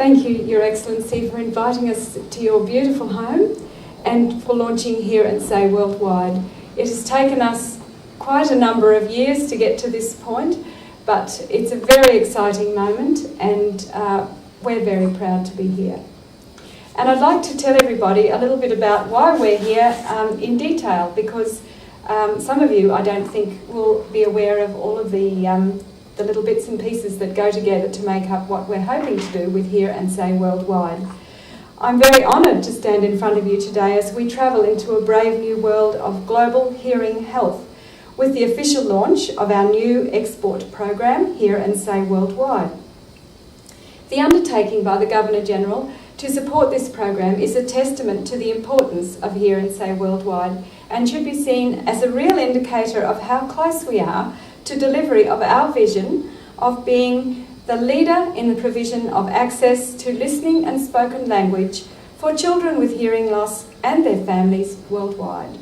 Thank you, Your Excellency, for inviting us to your beautiful home and for launching Hear and Say Worldwide. It has taken us quite a number of years to get to this point, but it's a very exciting moment and we're very proud to be here. And I'd like to tell everybody a little bit about why we're here in detail, because some of you, I don't think, will be aware of all of the little bits and pieces that go together to make up what we're hoping to do with Hear and Say Worldwide. I'm very honoured to stand in front of you today as we travel into a brave new world of global hearing health with the official launch of our new export program, Hear and Say Worldwide. The undertaking by the Governor-General to support this program is a testament to the importance of Hear and Say Worldwide and should be seen as a real indicator of how close we are to delivery of our vision of being the leader in the provision of access to listening and spoken language for children with hearing loss and their families worldwide.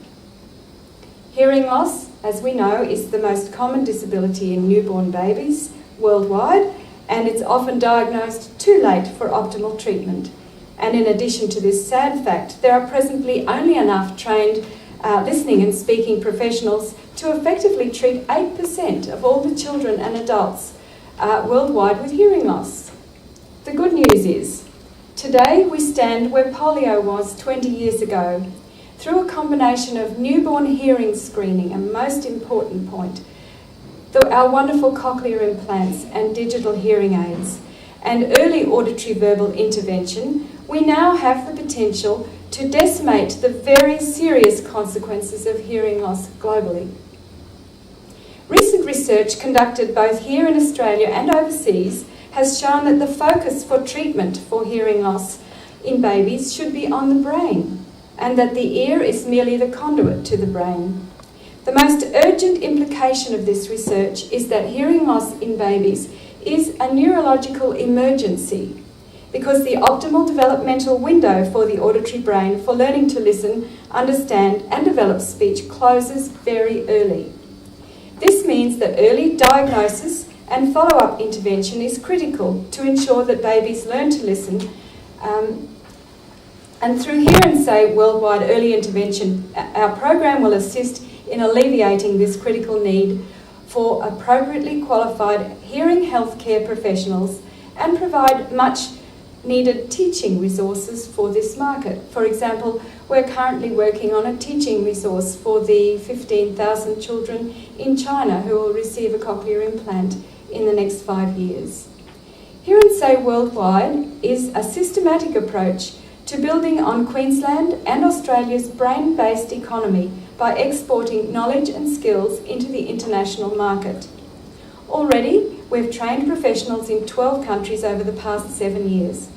Hearing loss, as we know, is the most common disability in newborn babies worldwide, and it's often diagnosed too late for optimal treatment. And in addition to this sad fact, there are presently only enough trained listening and speaking professionals to effectively treat 8% of all the children and adults worldwide with hearing loss. The good news is, today we stand where polio was 20 years ago, through a combination of newborn hearing screening, a most important point, our wonderful cochlear implants and digital hearing aids, and early auditory-verbal intervention, we now have the potential to decimate the very serious consequences of hearing loss globally. Recent research conducted both here in Australia and overseas has shown that the focus for treatment for hearing loss in babies should be on the brain, and that the ear is merely the conduit to the brain. The most urgent implication of this research is that hearing loss in babies is a neurological emergency, because the optimal developmental window for the auditory brain for learning to listen, understand and develop speech closes very early. This means that early diagnosis and follow-up intervention is critical to ensure that babies learn to listen. And through Hear and Say Worldwide Early Intervention, our program will assist in alleviating this critical need for appropriately qualified hearing healthcare professionals and provide much needed teaching resources for this market. For example, we're currently working on a teaching resource for the 15,000 children in China who will receive a cochlear implant in the next 5 years. Hear and Say Worldwide is a systematic approach to building on Queensland and Australia's brain-based economy by exporting knowledge and skills into the international market. Already, we've trained professionals in 12 countries over the past 7 years.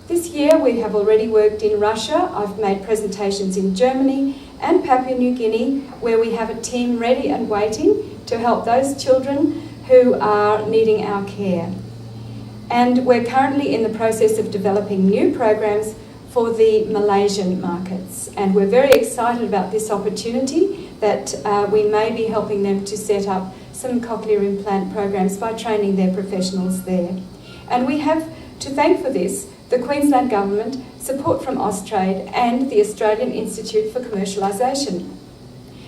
This year, we have already worked in Russia. I've made presentations in Germany and Papua New Guinea, where we have a team ready and waiting to help those children who are needing our care. And we're currently in the process of developing new programs for the Malaysian markets. And we're very excited about this opportunity that we may be helping them to set up some cochlear implant programs by training their professionals there. And we have to thank for this the Queensland Government, support from Austrade and the Australian Institute for Commercialisation.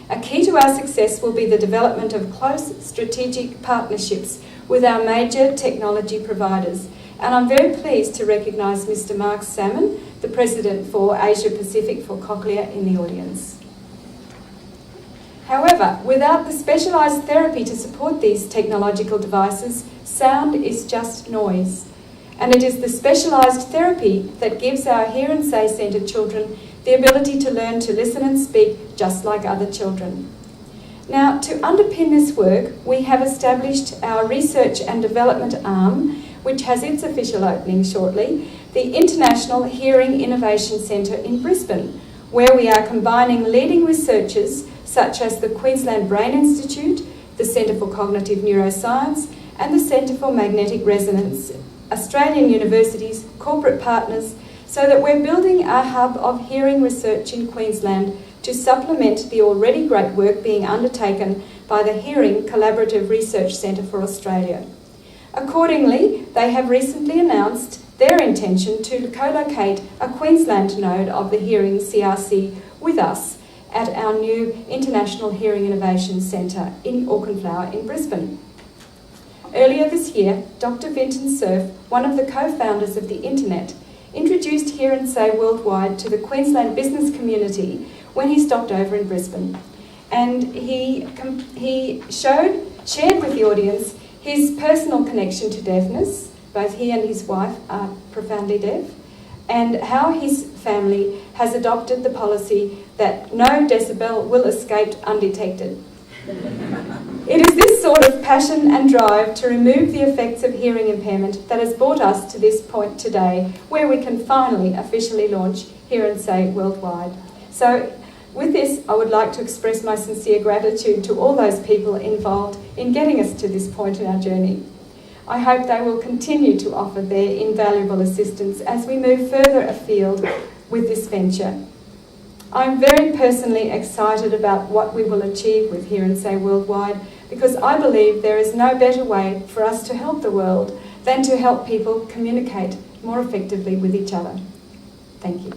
A key to our success will be the development of close strategic partnerships with our major technology providers. And I'm very pleased to recognise Mr. Mark Salmon, the President for Asia Pacific for Cochlear, in the audience. However, without the specialised therapy to support these technological devices, sound is just noise. And it is the specialised therapy that gives our Hear and Say Centre children the ability to learn to listen and speak just like other children. Now, to underpin this work, we have established our research and development arm, which has its official opening shortly, the International Hearing Innovation Centre in Brisbane, where we are combining leading researchers such as the Queensland Brain Institute, the Centre for Cognitive Neuroscience, and the Centre for Magnetic Resonance, Australian universities, corporate partners, so that we're building a hub of hearing research in Queensland to supplement the already great work being undertaken by the Hearing Collaborative Research Centre for Australia. Accordingly, they have recently announced their intention to co-locate a Queensland node of the Hearing CRC with us at our new International Hearing Innovation Centre in Auchenflower in Brisbane. Earlier this year, Dr. Vinton Cerf, one of the co-founders of the Internet, introduced Hear and Say Worldwide to the Queensland business community when he stopped over in Brisbane. And he shared with the audience his personal connection to deafness. Both he and his wife are profoundly deaf, and how his family has adopted the policy that no decibel will escape undetected. It is this sort of passion and drive to remove the effects of hearing impairment that has brought us to this point today, where we can finally officially launch Hear and Say Worldwide. So with this, I would like to express my sincere gratitude to all those people involved in getting us to this point in our journey. I hope they will continue to offer their invaluable assistance as we move further afield with this venture. I'm very personally excited about what we will achieve with Hear and Say Worldwide, because I believe there is no better way for us to help the world than to help people communicate more effectively with each other. Thank you.